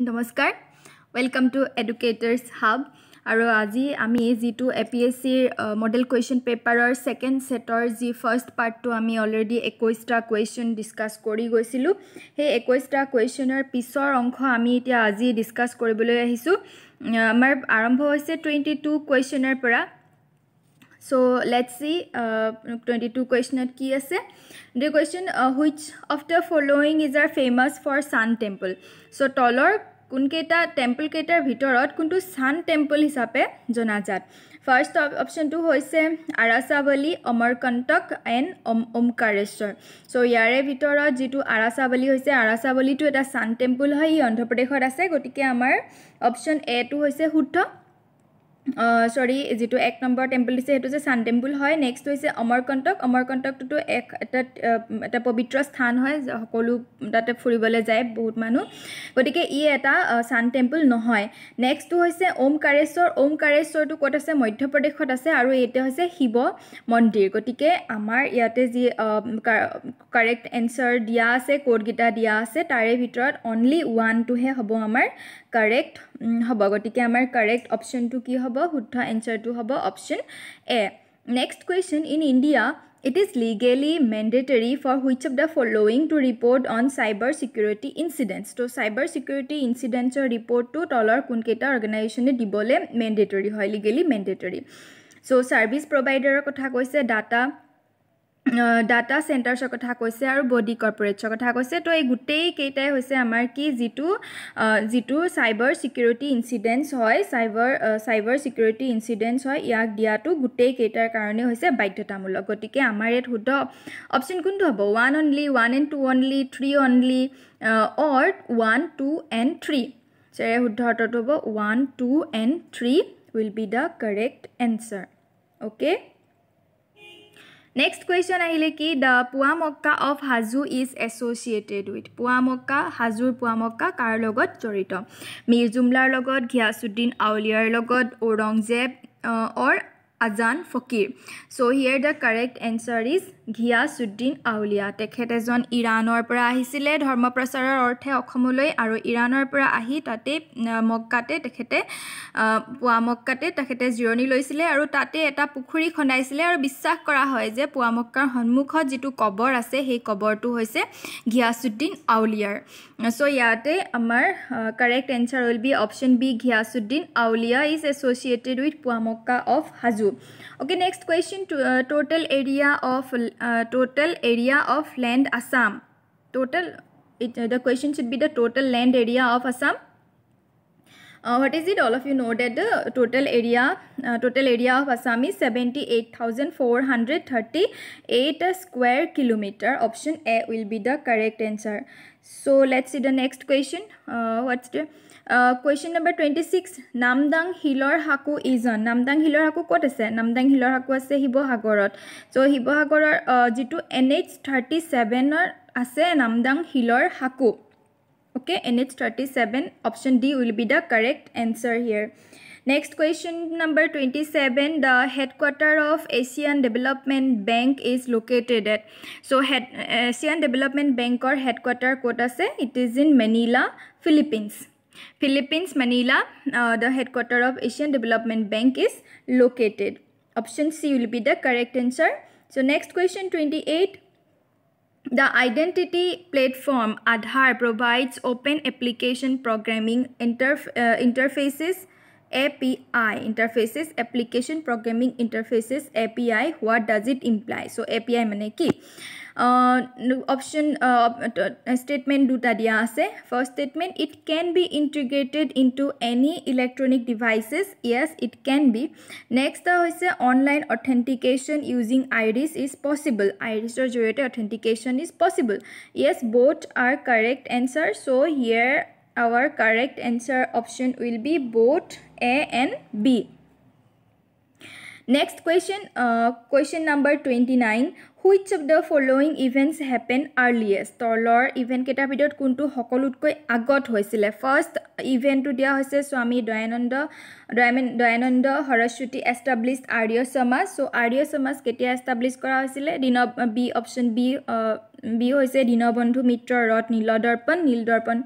নমস্কাৰ welcome to এডুকেটৰ্স hub আৰু আজি আমি যেটো এপিএসসি মডেল কোৱেশ্চন পেপাৰৰ সেকেন্ড সেটৰ যি ফাৰ্স্ট পাৰ্টটো আমি অলৰেডি 21টা কোৱেশ্চন ডিসকাস কৰি গৈছিলো সেই 21টা কোৱেশ্চনৰ পিছৰ অংশ আমি এতিয়া আজি ডিসকাস কৰিবলৈ আহিছো আমাৰ আৰম্ভ হৈছে 22 কোৱেশ্চনৰ পৰা So let's see 22 question at ki ase the question which of the following is are famous for sun temple so tolor kun keta temple ketar bhitorot kuntu sun temple hisabe jonajat first option to hoise Arasavali Amarkantak and Omkareshwar so yare bhitorot jitu Arasavali hoise Arasavali to eta sun temple hoy Andhra Pradeshot ase gotike amar option A to hoise huddha sorry যেটো এক number temple দিছে হেতু যে সান temple হয় next হৈছে অমৰকণ্টক তো এটা পবিত্ৰ স্থান হয় সকলো তাতে ফুৰিবলৈ যায় বহুত মানুহ গতিকে ই এটা সান টেম্পল নহয় নেক্সট হৈছে ওমকাৰেশ্বৰ তো ক'ত আছে মধ্য প্ৰদেশত আছে আৰু এটা হৈছে শিৱ মন্দিৰ গতিকে আমাৰ ইয়াতে যি কাৰেক্ট এনসাৰ দিয়া আছে কোড গিটা দিয়া আছে তাৰে ভিতৰত অনলি 1 টো হে হ'ব আমাৰ correct hobo gotike amar correct option to ki hobo huddha answer to hobo option A next question in India it is legally mandatory for which of the following to report on cyber security incidents to cyber security incidents or report to dollar kun keta organization e dibole mandatory hoy legally mandatory so service provider kotha koise data centers কথা কৈছে আৰু body corporator কথা কৈছে তো এই গুটেই কেইটাই হৈছে আমাৰ কি জিতু সাইবাৰ সিকিউৰিটি ইনসিডেন্টস হয় সাইবাৰ সিকিউৰিটি ইনসিডেন্টস হয় ইয়াক দিয়াটো গুটেই কেইটাৰ কাৰণে হৈছে বাধ্যতামূলক গতিকে আমাৰ এত শুদ্ধ অপচন কোনটো হ'ব 1 only 1 and 2 only 3 only or 1 2 and 3 so এই শুদ্ধ উত্তৰটো হ'ব 1 2 and 3 will be the correct answer okay Next question ahile ki the Puamokka of Hazu is associated with Puamokka Hazur Puamokka kar logot jorito Mir Jumlar logot Ghiasuddin Auliar logot Aurangzeb or Azan Fakir so here the correct answer is Ghiasuddin Aulia tekhet ejon Iranor pora ahisile dharma prasarar orthe okhomoloi aru Iranor pora ahi tate Mokkate tekhete Puamokkate tekhete jironi loisile aru tate eta pukhuri khonaisile aru বিশ্বাস কৰা হয় যে পুৱামক্কাৰ সন্মুখত যেটো কবৰ আছে সেই কবৰটো হৈছে Ghiasuddin Auliar so yate amar correct answer will be option B Ghiasuddin Aulia is associated with Puamokka of Hazu okay next question to, total area of land Assam the question should be the total land area of Assam what is it all of you know that the total area of Assam is 78,438 square kilometer option A will be the correct answer so let's see the next question what's the question number 26 Namdang Hilor Haku is on Namdang Hilor Haku kot ase Namdang Hilor Haku ase Hibohagorot so Hibohagoror jitu NH37 or ase Namdang Hilor Haku okay NH37 option D will be the correct answer here next question number 27 the headquarter of Asian Development Bank is located at so Asian Development Bank or headquarter kot ase it is in Manila Philippines Manila the headquarter of Asian Development Bank is located option C will be the correct answer so next question 28 The identity platform Aadhaar provides open application programming interfaces API interfaces application programming interfaces API what does it imply so API mane ki option statement duta dia ase first statement it can be integrated into any electronic devices yes it can be next hoise online authentication using iris is possible iris or jorete authentication is possible yes both are correct answer so here our correct answer option will be both A and B next question number 29 which of the following events happen earliest tolor event keta bidot kuntu hokolutকৈ আগত হৈছিল first event to dia hoise Swami Dayananda Saraswati established Arya Samaj so Arya Samaj ketia establish kora hoisile B option B hoise Dinabandhu Mitra Rath Nildarpan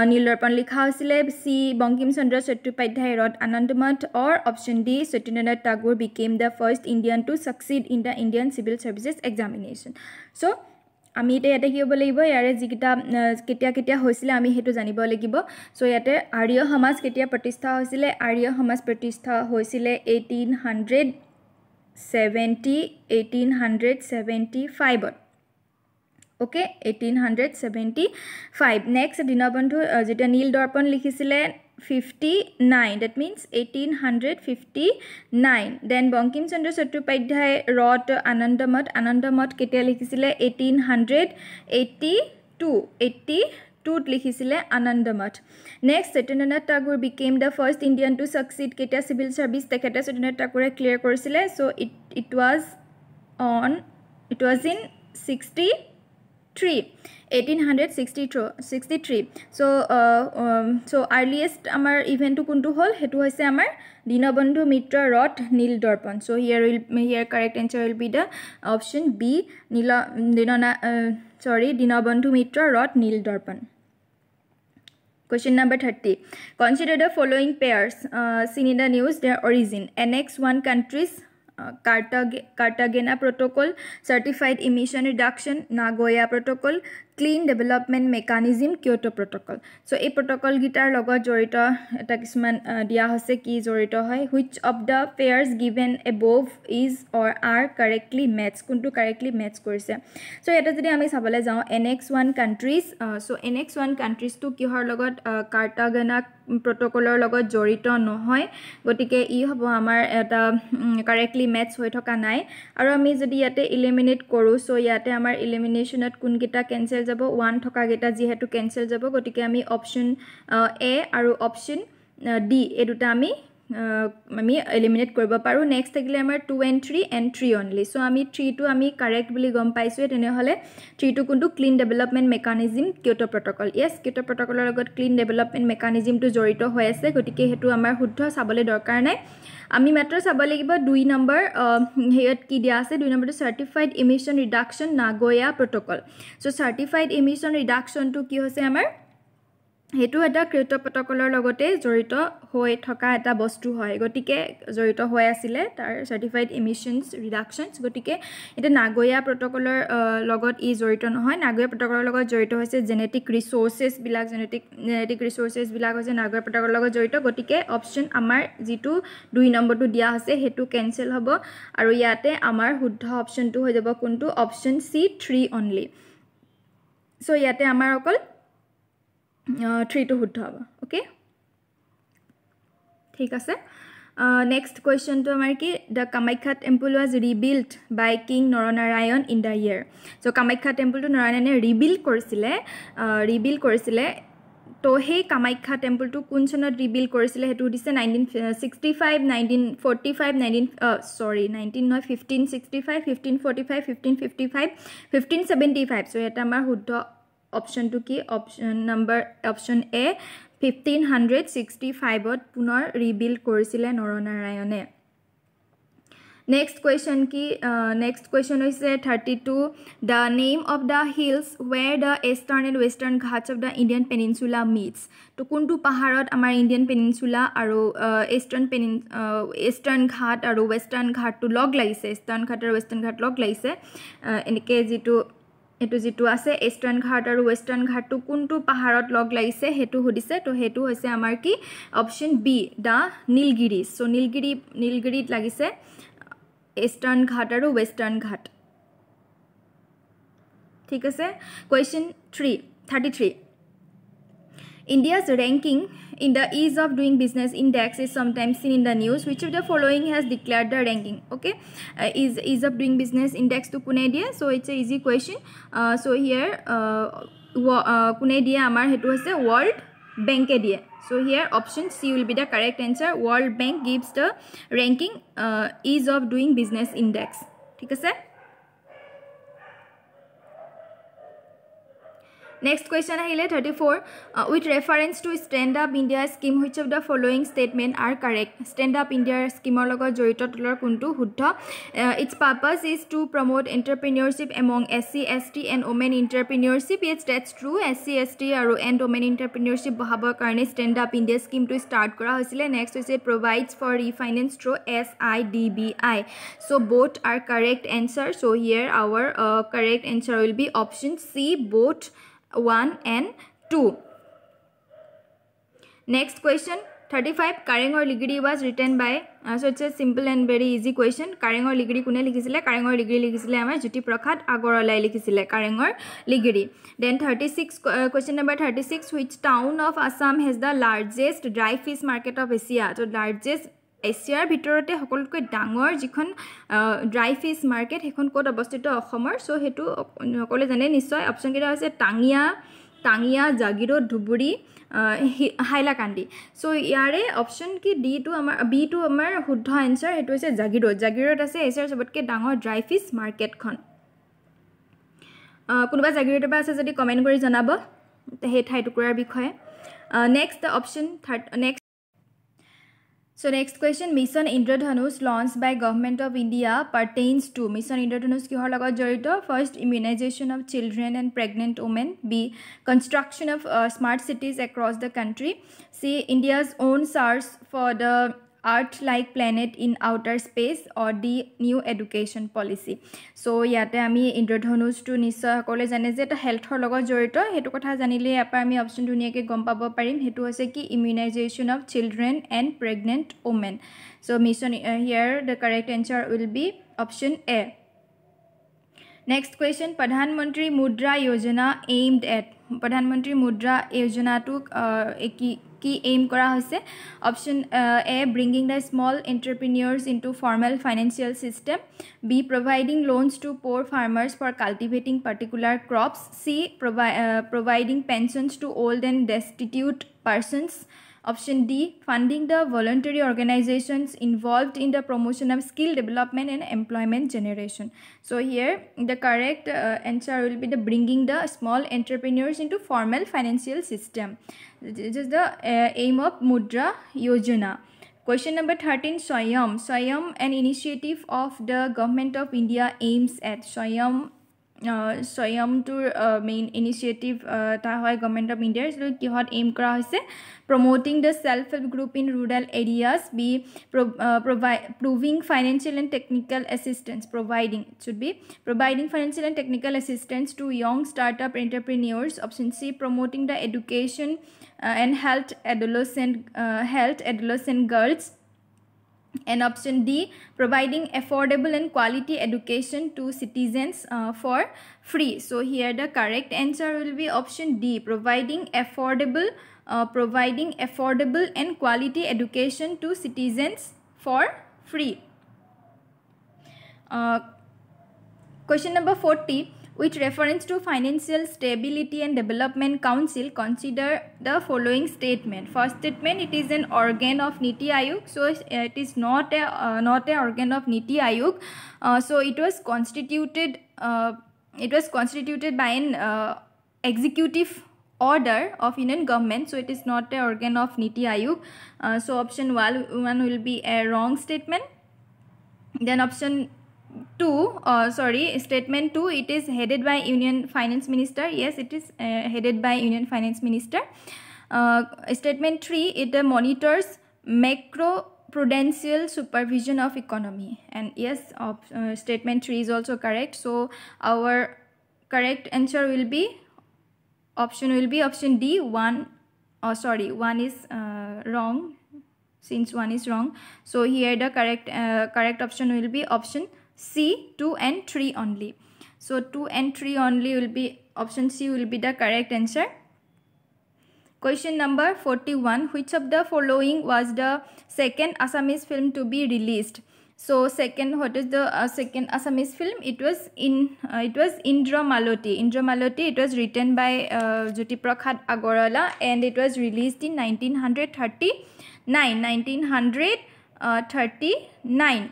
নীল দৰ্পণ লিখা হৈছিলে সি Bankim Chandra Chattopadhyay wrote Anandamath or option D Satyendra Tagore became the first Indian to succeed in the Indian civil services examination so আমি এটা ইয়াতে কি হ'ব লাগিব ইয়াৰে যিকিটা কেতিয়া কেতিয়া হৈছিলে আমি হেতু জানিব লাগিব সো ইয়াতে আৰ্য সমাজ কেতিয়া প্ৰতিষ্ঠা হৈছিলে আৰ্য সমাজ প্ৰতিষ্ঠা হৈছিলে 1875 okay 1875 next দীনবন্ধু যেটা নীল দৰ্পণ লিখিছিলে 59 that means 1859 then Bankim Chandra Chattopadhyay wrote Anandamath কেতিয়া লিখিছিলে 1882 লিখিছিলে Anandamath next Satyendra Tagore became the first Indian to succeed কেতিয়া civil service তেখেতে Satyendra Tagore clear কৰিছিলে so it was in 1863 so earliest amar event to kuntu hol hetu hoise amar Dinabandhu Mitra wrote Nil Darpan so here correct answer will be the option B Dinabandhu Mitra wrote Nil Darpan question number 30 consider the following pairs seen in the news their origin annex 1 countries Cartagena Protocol, Certified Emission Reduction, Nagoya Protocol, Clean Development Mechanism, Kyoto Protocol. So, a protocol guitar logo jorito atakisman dia hose ki jorito hoy. Which of the pairs given above is or are correctly matched? Kuntu correctly match korise. So, eta jodi ami sabale jao NX1 countries. So, NX1 countries to ki hor logot Cartagena Protocolor logot jorito no hoy. Gotike I hobo amar eta correctly match hoi thoka nai. Aro ami jodi yate eliminate koru. So, yate amar elimination at kun kita cancel যাব 1 থকা গেটা যেহেতু cancel যাব গটিকে আমি option A আৰু option D এই দুটা আমি এলিমিনেট কৰিব পাৰো নেক্সট থাকিলে আমাৰ 2 and 3 only সো আমি 3 টো আমি কারেক্ট বুলি গম পাইছো তেনে হলে 3 টো কোনটো clean development mechanism Kyoto protocol yes Kyoto প্ৰটোকলৰ লগত ক্লিন ডেভেলপমেন্ট মেকানিজম টো জড়িত হৈ আছে গটিকে হেতু আমাৰ শুদ্ধ চাবলে দৰকাৰ নাই আমি মাত্ৰ চাব লাগিব 2 নম্বৰ হেয়ত কি দিয়া আছে 2 নম্বৰটো certified emission reduction Nagoya protocol so certified emission reduction টো কি হৈছে আমাৰ হেতু এটা কিয়োটো প্ৰটোকলৰ লগতে জড়িত হৈ থকা এটা বস্তু হয় গটিকে জড়িত হৈ আছিল তাৰ সাৰ্টিফাইড এমিশনস ৰিডাকশনস গটিকে এটা নাগোয়া প্ৰটোকলৰ লগত ই জড়িত নহয় নাগোয়া প্ৰটোকলৰ লগত জড়িত হৈছে জেনেটিক ৰিসোৰ্সেস বিলাক জেনেটিক ৰিসোৰ্সেস বিলাক হৈছে নাগোয়া প্ৰটোকলৰ লগত জড়িত গটিকে অপশন আমাৰ যেটো 2 নম্বৰটো দিয়া আছে হেতু ক্যান্সেল হ'ব আৰু ইয়াতে আমাৰ শুদ্ধ অপশনটো হৈ যাব কোনটো অপশন সি 3 only সো ইয়াতে আমাৰ অকল 3 to শুদ্ধ হ'ব ওকে ঠিক আছে next question to amar ki the Kamakhya temple was rebuilt by King Naranarayan in the year so Kamakhya temple to Narayane rebuild korisile to he Kamakhya temple to kun sonot rebuild korisile hetu dise 1965 1945 1565 1545 1555 1575 so eta amar শুদ্ধ option to ki option A 1565 ত পুনৰ rebuild কৰিছিলে নৰনাৰায়ণে next question hoise 32 the name of the hills where the eastern and western ghats of the Indian peninsula meets to kuntu paharot amar Indian peninsula aru eastern ghat aru western ghat to log laise eastern ghat aru western ghat log laise enike jitu এটো যেটো আছে eastern ঘাট আৰু western ঘাট two কোনটো পাহাৰত লগ লাগিছে হেতু হদিছে তো হেতু হৈছে আমাৰ কি অপশন বি দা নীলগিৰিজ সো নীলগিৰিত লাগিছে ইস্টাৰ্ন ঘাট আৰু ওয়েস্টার্ন ঘাট ঠিক আছে question 33 India's ranking in the ease of doing business index is sometimes seen in the news which of the following has declared the ranking okay ease of doing business index to kune dia so it's a easy question so here kune dia amar hetu hoise world bank e dia so here option C will be the correct answer world bank gives the ranking ease of doing business index ঠিক আছে Next question ahile 34 with reference to stand up India scheme which of the following statement are correct stand up India scheme or logot jorito tolor kuntu huddha its purpose is to promote entrepreneurship among SC ST and women entrepreneurship yes that's true SC ST and women entrepreneurship bahabor karone stand up India scheme to start kora hoisile next is it provides for refinance through SIDBI so both are correct answer so here our correct answer will be option C both 1 and 2. Next question 35 Kareng or Ligiri was written by so it's a simple and very easy question Kareng or Ligiri kune likhisile Kareng or Ligiri likhisile amar Jyoti Prasad Agarwalai likhisile Kareng or Ligiri then 36 question number 36 which town of Assam has the largest dry fish market of Asia so largest এছিয়াৰ ভিতৰতে সকলোকৈ ডাঙৰ যিখন dry fish market হেখন code অৱস্থিত অসমৰ so হেতু সকলে জানে নিশ্চয় অপচন কেটা আছে টাঙিয়া জাগিৰো ধুবুৰী হাইলাকান্দি সো ইয়াৰে অপচন কি ডি টু আমাৰ বি টু আমাৰ শুদ্ধ আনসাৰ হেতু আছে জাগিৰোত আছে এছিয়াৰ সবতকৈ ডাঙৰ ড্ৰাই ফিশ মাৰ্কেটখন কোনোবা জাগিৰোত বা আছে যদি কমেন্ট কৰি জনাব হে ঠাই টুকুৰাৰ বিষয়ে next option next So next question Mission Indradhanush launched by Government of India pertains to Mission Indradhanush kihor logot jorito first immunization of children and pregnant women B construction of smart cities across the country C India's own search for the Earth-like planet in outer space or D new education policy so yate ami Indradhanush to nishoy hakole jane je eta health or logot jorito hetu kotha janile apa ami option dunia ke gom pabo parim hetu hoise ki immunization of children and pregnant women so mission here the correct answer will be option A next question Pradhan Mantri Mudra Yojana aimed at Pradhan Mantri Mudra Yojana to ki aim kora hoise option A bringing the small entrepreneurs into formal financial system B providing loans to poor farmers for cultivating particular crops C providing pensions to old and destitute persons option D funding the voluntary organizations involved in the promotion of skill development and employment generation so here the correct answer will be the bringing the small entrepreneurs into formal financial system this is the aim of Mudra Yojana question number 13 Swayam an initiative of the Government of India aims at Swayam to main initiative ta hoy Government of India so kihot aim kora hoise promoting the self help group in rural areas be proving financial and technical assistance providing should be providing financial and technical assistance to young startup entrepreneurs option C promoting the education and health adolescent girls and option D providing affordable and quality education to citizens for free so here the correct answer will be option D providing affordable and quality education to citizens for free question number 40 with reference to Financial Stability and Development Council consider the following statement first statement it is an organ of Niti Aayog so it is not a organ of Niti Aayog so it was constituted by an executive order of Indian government so it is not a organ of Niti Aayog so option 1 will be a wrong statement then option 2 statement 2 it is headed by Union Finance Minister yes it is headed by Union Finance Minister statement 3 it monitors macro prudential supervision of economy and yes statement 3 is also correct so our correct answer will be option D 1 is wrong since 1 is wrong so here the correct option will be option C 2 and 3 only so 2 and 3 only will be option C will be the correct answer question number 41 which of the following was the second Assamese film to be released so what is the second Assamese film it was Indra Maloti it was written by Jyoti Prasad Agarwala and it was released in 1939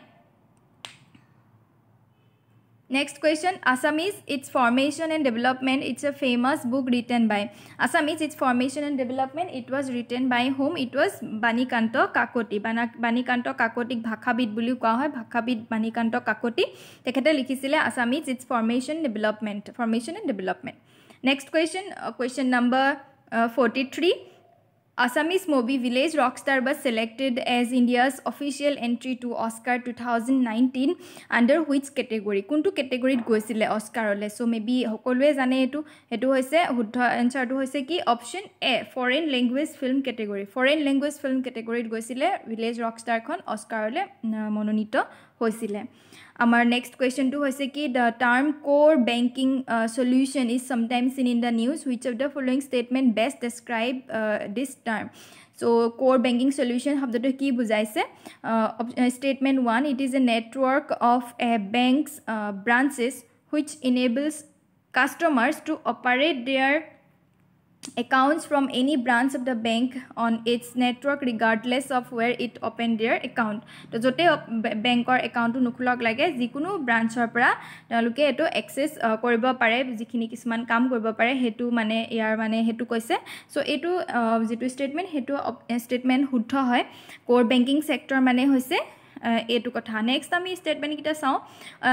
Next question, Assamese, its formation and development. It's a famous book written by Assamese, its formation and development. It was written by whom? It was Banikanto Kakoti. Banikanto Kakotik Bhakhabit buli koa hoy, Bhakhabit Banikanto Kakoti. Tekhete likhisile Assamese, its formation development. Formation and development. Next question, question number 43. Assamese movie Village Rockstar was selected as India's official entry to Oscar 2019 under which category? Kuntu category goisile Oscar ole. So maybe hokolwe jane etu hoise huddha answer to hoise ki option A, foreign language film category. Foreign language film category goisile Village Rockstar khon Oscar ole mononito hoisile. Our next question to hoise ki the term core banking solution is sometimes seen in the news. Which of the following statement best describe this term? So core banking solution habdoto ki bujaise? Statement 1, it is a network of banks branches which enables customers to operate their accounts from any branch of the bank on its network regardless of where it opened their account. To jote bank or account nukhulok lage jikunu branch or pra taluke eto access koribo pare jikhini kisman kam koribo pare hetu mane yar mane hetu koise. So etu jitu statement hetu statement huddha hoy. Core banking sector mane hoise etu kotha. Next ami statement kita sao.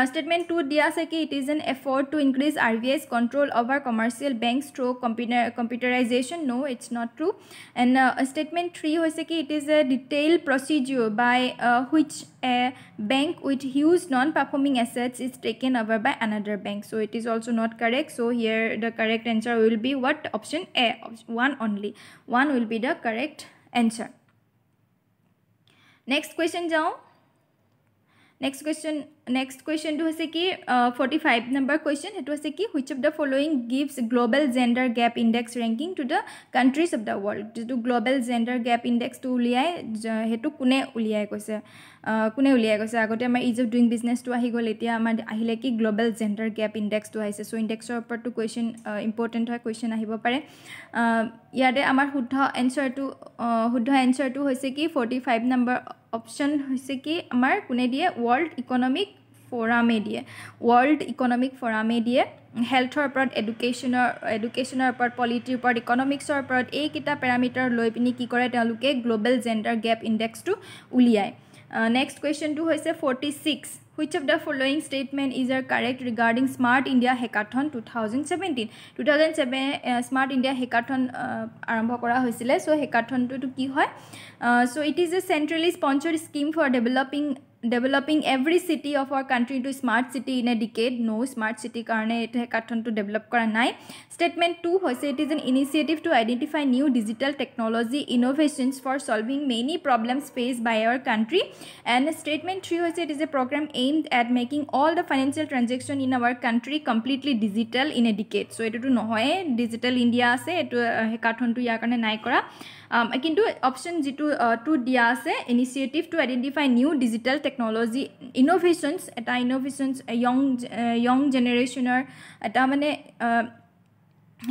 Statement 2 dia ase ki it is an effort to increase RBI's control over commercial banks through computerization. No, it's not true. And statement 3 hoise ki it is a detailed procedure by which a bank with huge non-performing assets is taken over by another bank. So it is also not correct. So here the correct answer will be what? Option A. Option 1 only. 1 will be the correct answer. Next question jao. Next question to hoise ki 45 number question. It was ki which of the following gives global gender gap index ranking to the countries of the world? To global gender gap index to uliyai hetu kune uliyai koise agote amar ease of doing business to ahi gol etia amar ahile ki global gender gap index to aise. So index or upor to question important hoy question ahibo pare. Yade amar huddha answer to hoise ki 45 number option hoise ki amar kune diye World Economic Forum diye. World Economic Forum diye health or upon education or upon polity or economics or upon a kita parameter loi pini ki kore teluke global gender gap index to uliyai. Next question to hoise 46. Which of the following statement is correct regarding Smart India Hackathon 2017? 2007 Smart India Hackathon arambho kora hoisile. So hackathon to ki hoy? So it is a centrally sponsored scheme for developing every city of our country into smart city in a decade. No, smart city karne et hackathon to develop kora nai. Statement 2 hoise it is an initiative to identify new digital technology innovations for solving many problems faced by our country. And statement 3 hoise it is a program aimed at making all the financial transaction in our country completely digital in a decade. So etu to nohoy digital India ase etu hackathon to yar karne nai kora. Kintu option jitu 2 dia ase initiative to identify new digital technology innovations. Eta innovations young generation or eta mane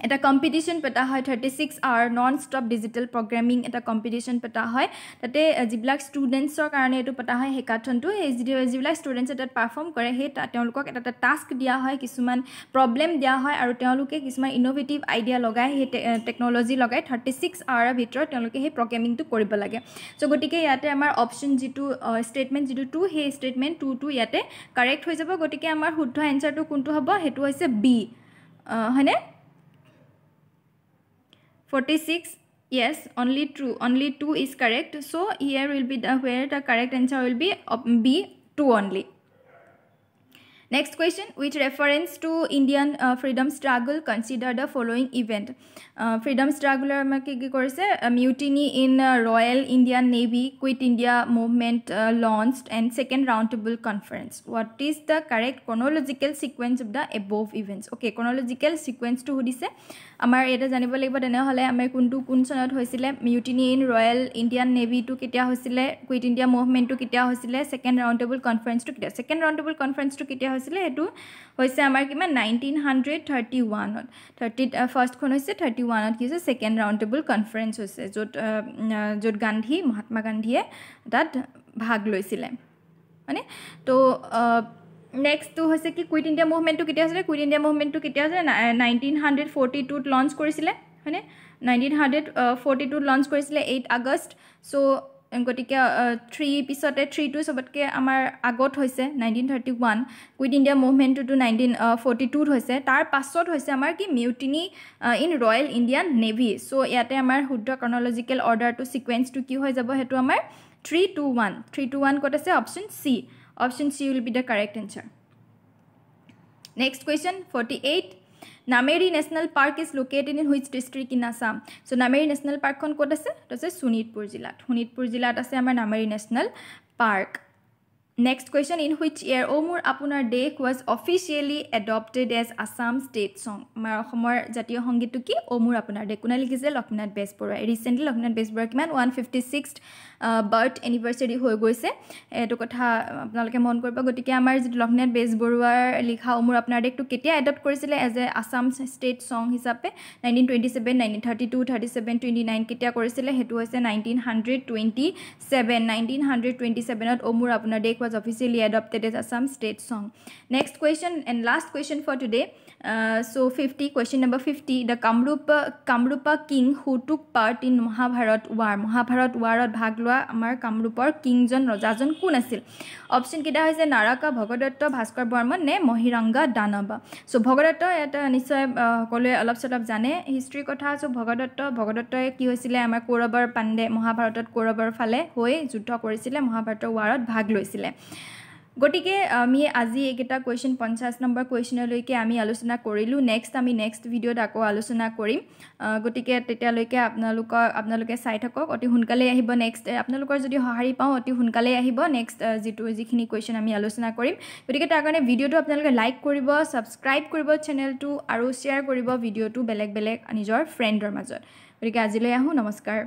eta competition pata hoy 36 hour non-stop digital programming eta competition pata hoy tate jiblak students or karone etu pata hoy hackathon to jiblak students eta perform kore he teolukok eta task dia hoy kisuman problem dia hoy aru teoluke kisuman innovative idea logai he technology logai 36 hour bhitor teoluke he programming to koribo lage. So gotike yate amar option jitu statement jitu 2 he statement 2 to yate correct hoy jabo. Gotike amar huddha answer to kuntu hobo hetu hoise B hone 46. Yes, only true. Only 2 is correct. So here will be where the correct answer will be B, 2 only. Next question, with reference to Indian freedom struggle, consider the following event. Freedom struggle mutiny in Royal Indian Navy, Quit India movement launched, and second roundtable conference. What is the correct chronological sequence of the above events? Okay, chronological sequence to hudise amar eta janibo lagibo tene hole amar kuntu kun sonat hoisile mutiny in Royal Indian Navy to ketia hoisile, Quit India movement to ketia hoisile, second roundtable conference to ketia, second roundtable conference to ketia hoisile etu hoise amar kiman 1931 30 first kon hoise 31 ot kise second roundtable conference hoise jot Gandhi Mahatma Gandhi tat bhag loisile মানে তো next তো হৈছে কি quit India মুভমেণ্টটো কেতিয়া হৈছিলে quit India মুভমেণ্টটো কেতিয়া হৈছিলে 1942ত launch কৰিছিলে হয়নে 1942ত লঞ্চ কৰিছিলে 8 আগষ্ট চ' গতিকে 3 পিছতে 3টো চবতকৈ আমাৰ আগত হৈছে 1931 কুইট ইণ্ডিয়া মুভমেণ্টটোতো 1942ত হৈছে তাৰ পাছত হৈছে আমাৰ কি mutiny in royal Indian navy চ' ইয়াতে আমাৰ শুদ্ধ ক্ৰনলজিকেল অৰ্ডাৰটো ছিকুৱেঞ্চটো কি হৈ যাব সেইটো আমাৰ 3-2-1 ক'ত আছে option C Option C will be the correct answer. Next question 48. Nameri National Park is located in which district in Assam? So Nameri National Park kon kot ase? To ase Sonitpur Jilat. Sonitpur Jilat ase amar Nameri National Park. Next question, in which year Omur Apunar Dekh was officially adopted as Assam state song? Amar Khomor Jatiyo Songit to ki Omur Apunar Dekh. Kuna likise Loknath Bezbora. Recently Loknath Bezbora kiman 156th birth anniversary hoi goise. Eto kotha apnaloke mon koriba gotike amar je Loknath Bezboroar likha Omur Apunar Dekh to ketia adopt korisile as a Assam state song hisabe 1927 1932 37 29 ketia korisile hetu hoise 1927 ot Omur Apunar Dekh was officially adopted as Assam state song. Next question and last question for today. So 50 question number 50. The Kamrupa king who took part in Mahabharat war. Mahabharat war ot bhag loa amar Kamrupor king jon rajajon kun asil. Option kita hoise Naraka Bhagadatta Bhaskar Barman ne Mohiranga Danaba. So Bhagadatta eta nisoy kole alop solop jane history kotha so Bhagadatta ki hoisile amar Kaurabar Pande Mahabharatot Kaurabar phale hoi juddho korisile Mahabharator war ot bhag loisile গটিকে আমি আজি একটা question 50 number কোয়েশ্চনলৈকে আমি আলোচনা কৰিলো next আমি next ভিডিওত আকৌ আলোচনা কৰিম গটিকে তেতিয়ালৈকে আপোনালোকে চাই থাকক অতি হুনকালে আহিব নেক্সট আপোনালোকৰ যদি সহাৰি পাও অতি হুনকালে আহিব নেক্সট যিখিনি কোয়েশ্চন আমি আলোচনা কৰিম গটিকে তাৰ কাৰণে ভিডিওটো আপোনালোকে লাইক কৰিব সাবস্ক্ৰাইব কৰিব চেনেলটো আৰু শেয়াৰ কৰিব ভিডিওটো বেলেগ বেলেগ নিজৰ ফ্ৰেণ্ডৰ মাজত গটিকে আজিলৈ আহো নমস্কাৰ